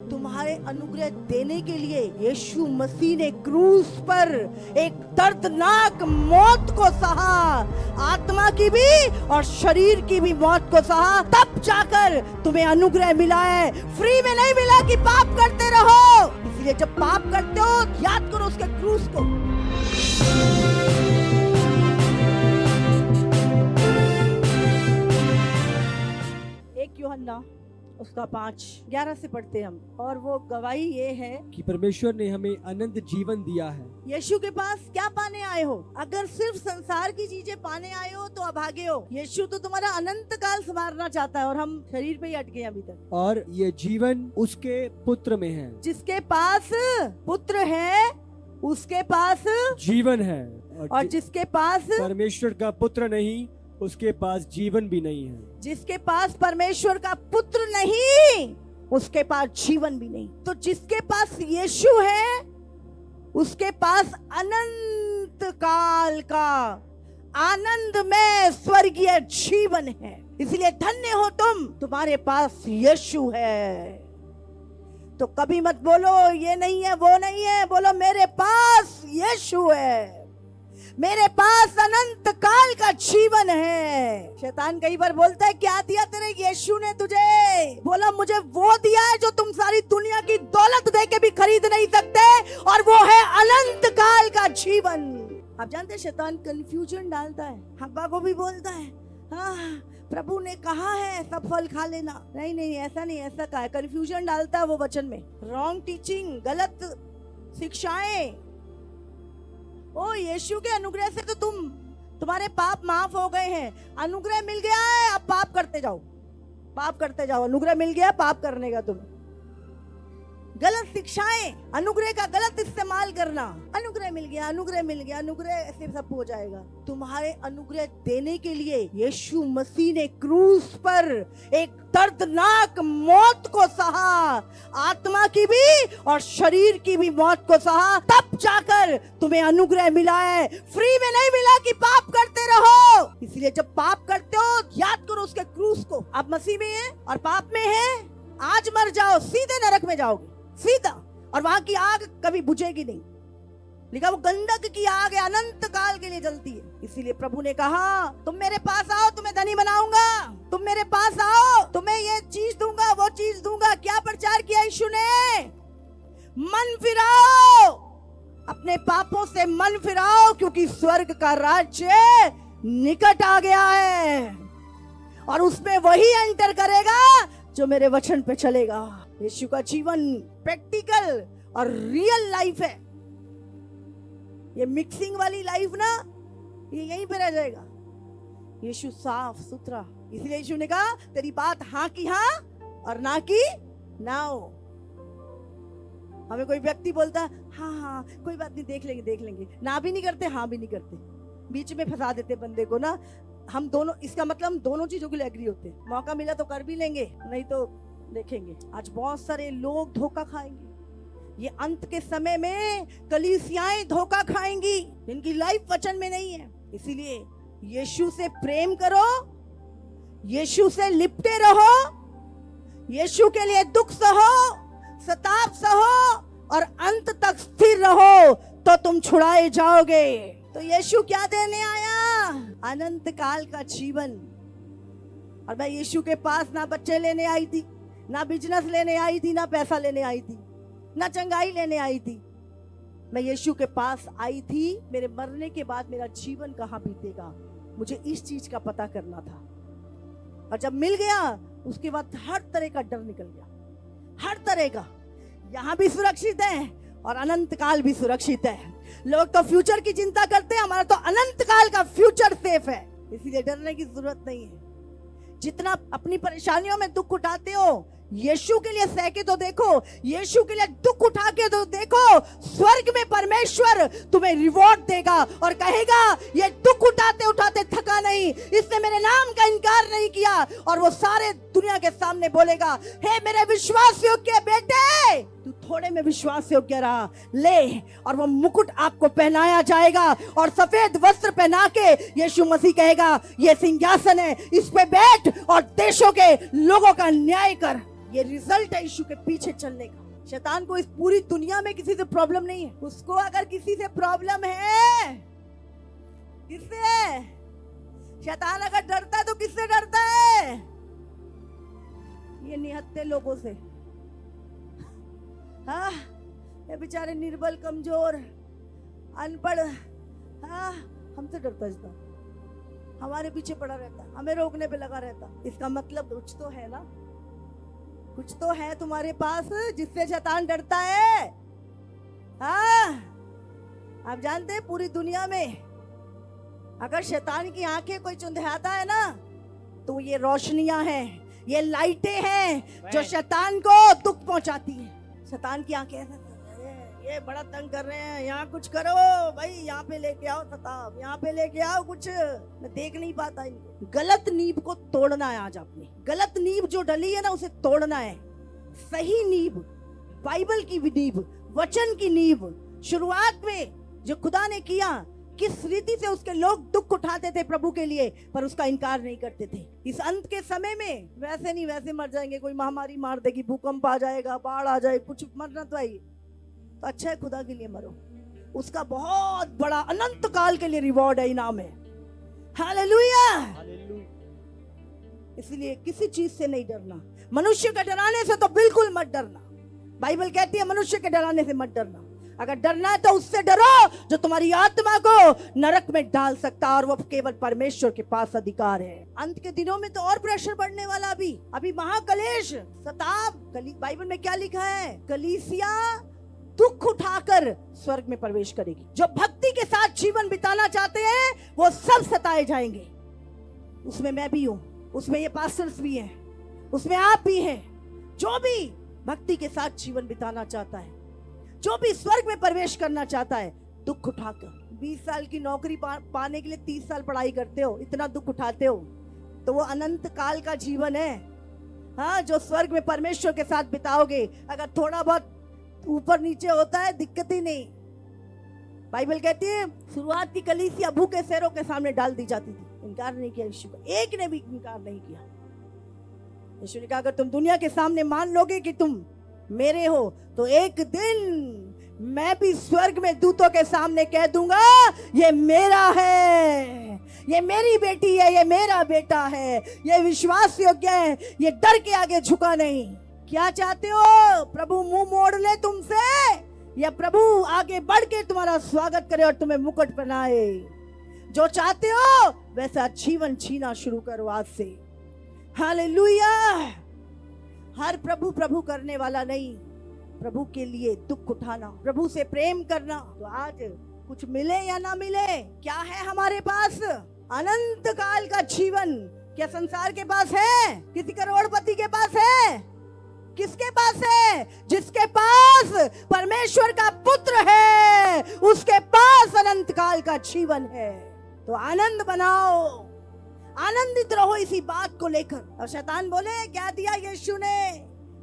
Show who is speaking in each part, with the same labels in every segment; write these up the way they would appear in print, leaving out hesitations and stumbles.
Speaker 1: तुम्हारे अनुग्रह देने के लिए यीशु मसीह ने क्रूस पर एक दर्दनाक मौत को सहा, आत्मा की भी और शरीर की भी मौत को सहा, तब जाकर तुम्हें अनुग्रह मिला है। फ्री में नहीं मिला कि पाप करते रहो। इसलिए जब पाप करते हो याद करो उसके क्रूस को। एक यूहन्ना उसका 5:11 से पढ़ते हम, और वो गवाही ये है
Speaker 2: कि परमेश्वर ने हमें अनंत जीवन दिया है।
Speaker 1: यीशु के पास क्या पाने आए हो? अगर सिर्फ संसार की चीजें पाने आए हो तो अभागे हो। यीशु तो तुम्हारा अनंत काल संवारना चाहता है और हम शरीर पे ही अटके अभी तक।
Speaker 2: और ये जीवन उसके पुत्र में है।
Speaker 1: जिसके पास पुत्र है उसके पास
Speaker 2: जीवन है,
Speaker 1: और जिसके पास
Speaker 2: परमेश्वर का पुत्र नहीं उसके पास जीवन भी नहीं है।
Speaker 1: जिसके पास परमेश्वर का पुत्र नहीं उसके पास जीवन भी नहीं। तो जिसके पास यीशु है उसके पास अनंत काल का आनंदमय स्वर्गीय जीवन है। इसलिए धन्य हो तुम, तुम्हारे पास यीशु है। तो कभी मत बोलो ये नहीं है वो नहीं है, बोलो मेरे पास यीशु है, मेरे पास अनंत काल का जीवन है। शैतान कई बार बोलता है क्या दिया तेरे यीशु ने तुझे? बोला मुझे वो दिया है जो तुम सारी दुनिया की दौलत दे के भी खरीद नहीं सकते, और वो है अनंत काल का जीवन। आप जानते हैं शैतान कंफ्यूजन डालता है। हव्वा को भी बोलता है हाँ प्रभु ने कहा है सब फल खा लेना। नहीं नहीं ऐसा नहीं, ऐसा कहा है। कंफ्यूजन डालता है वो वचन में, रॉन्ग टीचिंग, गलत शिक्षाएं। ओ यीशु के अनुग्रह से तो तुम्हारे पाप माफ हो गए हैं। अनुग्रह मिल गया है, अब पाप करते जाओ, पाप करते जाओ। अनुग्रह मिल गया, पाप करने का तुम्हें। गलत शिक्षाएं, अनुग्रह का गलत इस्तेमाल करना। अनुग्रह मिल गया, अनुग्रह मिल गया, अनुग्रह ऐसे सब हो जाएगा। तुम्हारे अनुग्रह देने के लिए यीशु मसीह ने क्रूस पर एक दर्दनाक मौत को सहा, आत्मा की भी और शरीर की भी मौत को सहा, तब जाकर तुम्हें अनुग्रह मिला है। फ्री में नहीं मिला कि पाप करते रहो। इसलिए जब पाप करते हो याद करो उसके क्रूस को। आप मसीह में हैं और पाप में हैं, आज मर जाओ, सीधे नरक में जाओगे, सीधा। और वहां की आग कभी बुझेगी नहीं। लिखा वो गंधक की आग है, अनंत काल के लिए जलती है। इसीलिए प्रभु ने कहा तुम मेरे पास आओ, तुम्हें धनी बनाऊंगा। तुम मेरे पास आओ, तुम्हें ये चीज दूंगा, वो चीज दूंगा। क्या प्रचार किया यीशु ने? मन फिराओ, अपने पापों से मन फिराओ, क्योंकि स्वर्ग का राज्य निकट आ गया है। और उसमें वही एंटर करेगा जो मेरे वचन पे चलेगा। यीशु का जीवन प्रैक्टिकल और रियल लाइफ है। ये मिक्सिंग वाली लाइफ ना, ये यहीं पे रह जाएगा। यीशु साफ सुथरा। इसलिए यीशु ने कहा तेरी बात हाँ की हाँ और ना की ना हो। हमें कोई व्यक्ति बोलता है हाँ हाँ कोई बात नहीं, देख लेंगे देख लेंगे, ना भी नहीं करते हाँ भी नहीं करते, बीच में फंसा देते बंदे को ना। हम दोनों, इसका मतलब हम दोनों चीजों के लिए एग्री होते हैं। मौका मिला तो कर भी लेंगे, नहीं तो देखेंगे। आज बहुत सारे लोग धोखा खाएंगे। ये अंत के समय में कलीसियाएं धोखा खाएंगी, इनकी लाइफ वचन में नहीं है। इसीलिए यीशु से प्रेम करो, यीशु से लिपटे रहो, यीशु के लिए दुख सहो, सताप सहो और अंत तक स्थिर रहो, तो तुम छुड़ाए जाओगे। तो यीशु क्या देने आया? अनंत काल का जीवन। और मैं यीशु के पास ना बच्चे लेने आई थी, ना बिजनेस लेने आई थी, ना पैसा लेने आई थी, ना चंगाई लेने आई थी। मैं यीशु के पास आई थी, मेरे मरने के बाद मेरा जीवन कहाँ बीतेगा, मुझे इस चीज का पता करना था। और जब मिल गया उसके बाद हर तरह का डर निकल गया, हर तरह का। यहाँ भी सुरक्षित है और अनंत काल भी सुरक्षित है। लोग तो फ्यूचर की चिंता करते हैं, हमारा तो अनंत काल का फ्यूचर सेफ है। इसीलिए डरने की जरूरत नहीं है। जितना अपनी परेशानियों में दुख उठाते हो, यीशु के लिए सहके तो देखो, यीशु के लिए दुख उठा के तो देखो। स्वर्ग में परमेश्वर तुम्हें रिवॉर्ड देगा और कहेगा ये दुख उठाते उठाते थका नहीं, इसने मेरे नाम का इनकार नहीं किया। और वो सारे दुनिया के सामने बोलेगा हे मेरे विश्वास योग्य बेटे, तू थोड़े में विश्वास योग्य रहा, ले। और वो मुकुट आपको पहनाया जाएगा और सफेद वस्त्र पहना के यीशु मसीह कहेगा ये सिंहासन है, इस पे बैठ और देशों के लोगों का न्याय कर। ये रिजल्ट है यीशु के पीछे चलने का। शैतान को इस पूरी दुनिया में किसी से प्रॉब्लम नहीं है। उसको अगर किसी से प्रॉब्लम है, किससे? शैतान अगर डरता है तो किससे डरता है? ये निहत्थे लोगों से। हाँ, ये बेचारे निर्बल, कमजोर, अनपढ़, हाँ, हमसे डरता है। हमारे पीछे पड़ा रहता, हमें रोकने पे लगा रहता। इसका मतलब कुछ तो है ना, कुछ तो है तुम्हारे पास जिससे शैतान डरता है। हाँ, आप जानते हैं पूरी दुनिया में अगर शैतान की आंखें कोई चुंधियाता है ना, तो ये रोशनियां हैं, ये लाइटें हैं जो शैतान को दुख पहुंचाती है। शैतान की आंखें ये बड़ा तंग कर रहे हैं, यहाँ कुछ करो भाई, यहाँ पे लेके आओ सताब, यहाँ पे लेके आओ कुछ, मैं देख नहीं पाता इनको। गलत नींव को तोड़ना है आज आपने। गलत नींव जो डली है ना, उसे तोड़ना है। सही नींव, बाइबल की नींव, वचन की नींव, शुरुआत में जो खुदा ने किया, किस रीति से उसके लोग दुख उठाते थे प्रभु के लिए, पर उसका इनकार नहीं करते थे। इस अंत के समय में वैसे नहीं वैसे मर जाएंगे, कोई महामारी मार देगी, भूकंप आ जाएगा, बाढ़ आ जाए, कुछ मरना तो आई, तो अच्छा है खुदा के लिए मरो, उसका बहुत बड़ा अनंत काल के लिए रिवॉर्ड है, इनाम है। हालेलुया। इसलिए किसी चीज से नहीं डरना। मनुष्य के डराने से तो बिल्कुल मत डरना। बाइबल कहती है मनुष्य के डराने से मत डरना। अगर डरना है तो उससे डरो जो तुम्हारी आत्मा को नरक में डाल सकता, और वो केवल परमेश्वर के पास अधिकार है। अंत के दिनों में तो और प्रेशर बढ़ने वाला। अभी महाकलेश, सताब। बाइबल में क्या लिखा है? कलीसिया दुख उठाकर स्वर्ग में प्रवेश करेगी। जो भक्ति के साथ जीवन बिताना चाहते हैं वो सब सताए जाएंगे। उसमें मैं भी हूं, उसमें ये पास्टर्स भी हैं, उसमें आप भी हैं। जो भी भक्ति के साथ जीवन बिताना चाहता है, जो भी स्वर्ग में प्रवेश करना चाहता है, दुख उठाकर 20 साल की नौकरी पाने के लिए 30 साल पढ़ाई करते हो, इतना दुख उठाते हो, तो वो अनंत काल का जीवन है। हाँ, जो स्वर्ग में परमेश्वर के साथ बिताओगे। अगर थोड़ा बहुत ऊपर नीचे होता है, दिक्कत ही नहीं। बाइबल कहती है शुरुआत की कलीसिया भूखे शेरों के सामने डाल दी जाती थी। इनकार नहीं किया यीशु का, एक ने भी इनकार नहीं किया। यीशु ने कहा अगर तुम दुनिया के सामने मान लोगे कि तुम मेरे हो, तो एक दिन मैं भी स्वर्ग में दूतों के सामने कह दूंगा ये मेरा है, ये मेरी बेटी है, ये मेरा बेटा है, ये विश्वास योग्य है, ये डर के आगे झुका नहीं। क्या चाहते हो? प्रभु मुंह मोड़ ले तुमसे, या प्रभु आगे बढ़ के तुम्हारा स्वागत करे और तुम्हें मुकुट पहनाए? जो चाहते हो वैसा जीवन जीना शुरू करो आज से। हालेलुया। हर प्रभु प्रभु करने वाला नहीं, प्रभु के लिए दुख उठाना, प्रभु से प्रेम करना। तो आज कुछ मिले या ना मिले, क्या है हमारे पास? अनंत काल का जीवन। क्या संसार के पास है? किसी करोड़पति के पास है? किसके पास है? जिसके पास परमेश्वर का पुत्र है, उसके पास अनंत काल का जीवन है। तो आनंद बनाओ, आनंदित रहो इसी बात को लेकर। और शैतान बोले क्या दिया यीशु ने?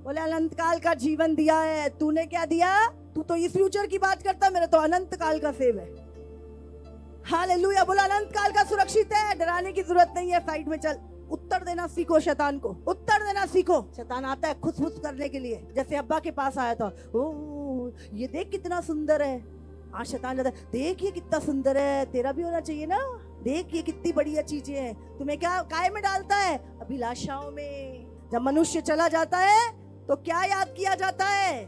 Speaker 1: बोले अनंत काल का जीवन दिया है। तूने क्या दिया? तू तो इस फ्यूचर की बात करता, मेरा तो अनंत काल का सेव है। हालेलुया। बोला अनंत काल का सुरक्षित है, डराने की जरूरत नहीं है, साइड में चल। उत्तर देना सीखो शैतान को, उत्तर देना सीखो। शैतान आता है खुश करने के लिए, जैसे अब्बा के पास आया था, ओ ये देख कितना सुंदर है। आज शैतान कहता है देख ये कितना सुंदर है, तेरा भी होना चाहिए ना, देख ये कितनी बढ़िया चीजें हैं। तुम्हें क्या काय में डालता है? अभिलाषाओं में। जब मनुष्य चला जाता है तो क्या याद किया जाता है?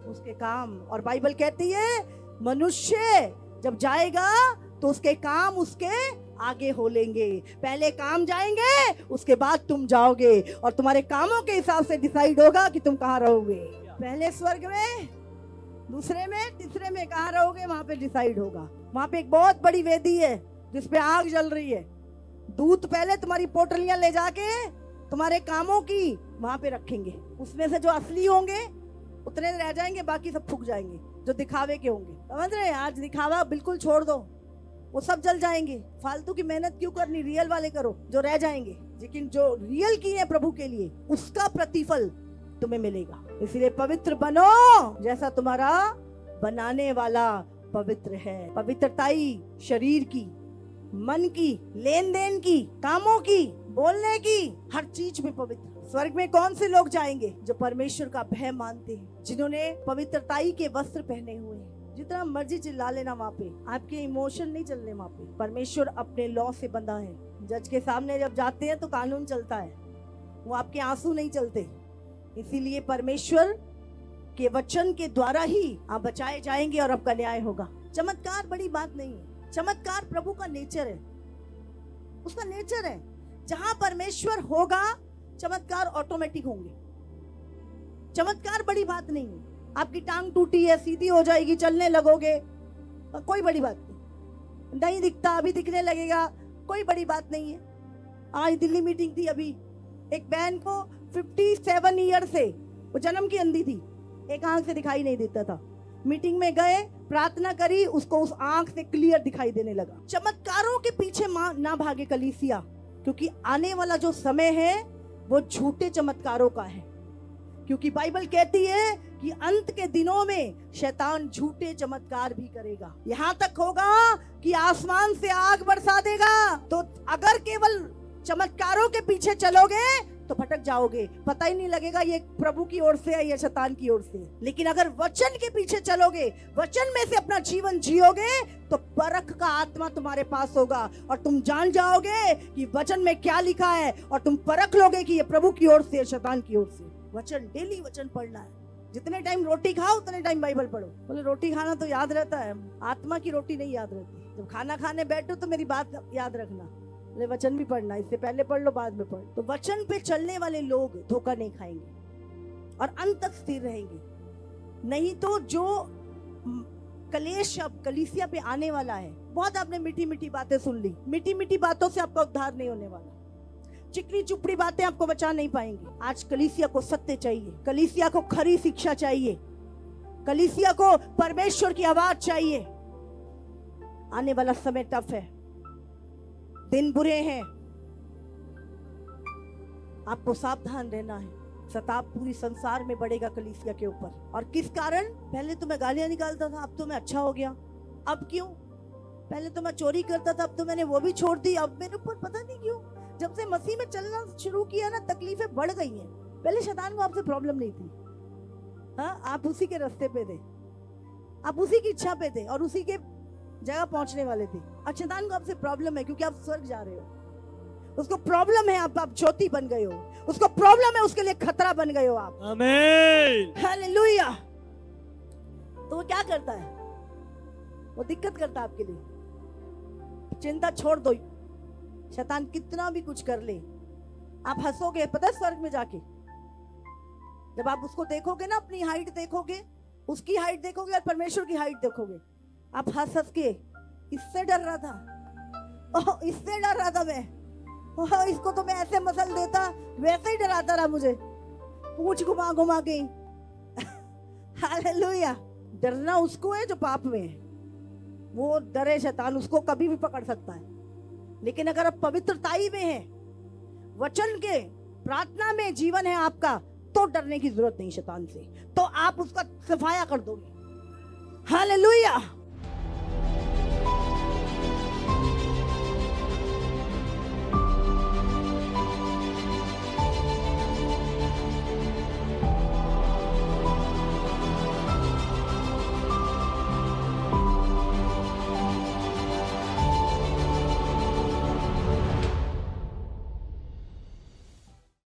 Speaker 1: उसके काम। और बाइबल कहती है मनुष्य जब जाएगा तो उसके काम उसके आगे हो लेंगे। पहले काम जाएंगे, उसके बाद तुम जाओगे, और तुम्हारे कामों के हिसाब से डिसाइड होगा कि तुम कहाँ रहोगे। पहले स्वर्ग में, दूसरे में, तीसरे में कहाँ रहोगे, वहां पे डिसाइड होगा। वहां पे एक बहुत बड़ी वेदी है जिसपे आग जल रही है। दूत पहले तुम्हारी पोटलियां ले जाके तुम्हारे कामों की वहां पे रखेंगे। उसमें से जो असली होंगे उतने रह जाएंगे, बाकी सब फूक जाएंगे जो दिखावे के होंगे। समझ रहे? आज दिखावा बिल्कुल छोड़ दो, वो सब जल जाएंगे। फालतू की मेहनत क्यों करनी, रियल वाले करो जो रह जाएंगे। लेकिन जो रियल की है प्रभु के लिए, उसका प्रतिफल तुम्हें मिलेगा। इसलिए पवित्र बनो जैसा तुम्हारा बनाने वाला पवित्र है। पवित्रताई शरीर की, मन की, लेन देन की, कामों की, बोलने की, हर चीज में पवित्र। स्वर्ग में कौन से लोग जाएंगे? जो परमेश्वर का भय मानते हैं, जिन्होंने पवित्रताई के वस्त्र पहने हुए हैं। जितना मर्जी चिल्ला लेना वहाँ पे, आपके इमोशन नहीं चलने वहाँ पे। परमेश्वर अपने लॉ से बंधा है। जज के सामने जब जाते हैं तो कानून चलता है, वो आपके आंसू नहीं चलते। इसीलिए परमेश्वर के वचन के द्वारा ही आप बचाए जाएंगे और आपका न्याय होगा। चमत्कार बड़ी बात नहीं है, चमत्कार प्रभु का नेचर है, उसका नेचर है। जहां परमेश्वर होगा चमत्कार ऑटोमेटिक होंगे। चमत्कार बड़ी बात नहीं है। आपकी टांग टूटी है, सीधी हो जाएगी, चलने लगोगे, कोई बड़ी बात नहीं। नहीं दिखता, अभी दिखने लगेगा, कोई बड़ी बात नहीं है। आज दिल्ली मीटिंग थी, अभी एक बहन को 57 ईयर से, वो जन्म की अंधी थी, एक आंख से दिखाई नहीं देता था। मीटिंग में गए, प्रार्थना करी, उसको उस आंख से क्लियर दिखाई देने लगा। चमत्कारों के पीछे ना भागे कलीसिया, क्योंकि आने वाला जो समय है वो झूठे चमत्कारों का है। क्योंकि बाइबल कहती है कि अंत के दिनों में शैतान झूठे चमत्कार भी करेगा। यहाँ तक होगा कि आसमान से आग बरसा देगा। तो अगर केवल चमत्कारों के पीछे चलोगे तो भटक जाओगे, पता ही नहीं लगेगा ये प्रभु की ओर से है या शैतान की ओर से। लेकिन अगर वचन के पीछे चलोगे, वचन में से अपना जीवन जियोगे, तो परख का आत्मा तुम्हारे पास होगा और तुम जान जाओगे कि वचन में क्या लिखा है, और तुम परख लोगे कि ये प्रभु की ओर से है शैतान की ओर से। वचन, डेली वचन पढ़ना है। जितने टाइम रोटी खाओ उतने टाइम बाइबल पढ़ो। बोले रोटी खाना तो याद रहता है, आत्मा की रोटी नहीं याद रहती। जब खाना खाने बैठो तो मेरी बात याद रखना, ले वचन भी पढ़ना, इससे पहले पढ़ लो बाद में पढ़। तो वचन पे चलने वाले लोग धोखा नहीं खाएंगे और अंत तक स्थिर रहेंगे। नहीं तो जो कलेश अब कलीसिया पे आने वाला है, बहुत आपने मीठी मीठी बातें सुन ली, मीठी मीठी बातों से आपका उद्धार नहीं होने वाला। चिकनी चुपड़ी बातें आपको बचा नहीं पाएंगी। आज कलीसिया को सत्य चाहिए, कलीसिया को खरी शिक्षा चाहिए, कलीसिया को परमेश्वर की आवाज चाहिए। आने वाला समय टफ है, दिन बुरे हैं, आपको सावधान रहना है। सताप पूरी संसार में बढ़ेगा कलीसिया के ऊपर। और किस कारण? पहले तो मैं गालियां निकालता था, अब तो मैं अच्छा हो गया। अब क्यों? पहले तो मैं चोरी करता था, अब तो मैंने वो भी छोड़ दी। अब मेरे ऊपर पता नहीं क्यों, जब से मसीह में चलना शुरू किया ना, तकलीफें बढ़ गई हैं। पहले शैतान को आपसे प्रॉब्लम नहीं थी, हाँ, आप उसी के रास्ते पे थे, आप उसी की इच्छा पे थे और उसी के जगह पहुंचने वाले थे। और शैतान को आपसे प्रॉब्लम है क्योंकि आप स्वर्ग जा रहे हो। उसको प्रॉब्लम है आप ज्योति बन गए हो, उसको प्रॉब्लम है, उसके लिए खतरा बन गए हो आप। आमीन, हालेलुया। तो वो क्या करता है? वो दिक्कत करता है आपके लिए। चिंता छोड़ दो, शैतान कितना भी कुछ कर ले, आप हंसोगे, पता है, स्वर्ग में जाके जब आप उसको देखोगे ना, अपनी हाइट देखोगे, उसकी हाइट देखोगे और परमेश्वर की हाइट देखोगे, आप हंस हंस के, इससे डर रहा था, ओह इससे डर रहा था मैं, ओह इसको तो मैं ऐसे मसल देता, वैसे ही डराता रहा मुझे, पूंछ घुमा घुमा के। हालेलुया। डरना उसको है जो पाप में है, वो डरे शैतान, उसको कभी भी पकड़ सकता है। लेकिन अगर आप पवित्रताई में हैं, वचन के प्रार्थना में जीवन है आपका, तो डरने की जरूरत नहीं शैतान से, तो आप उसका सफाया कर दोगे। हालेलुया।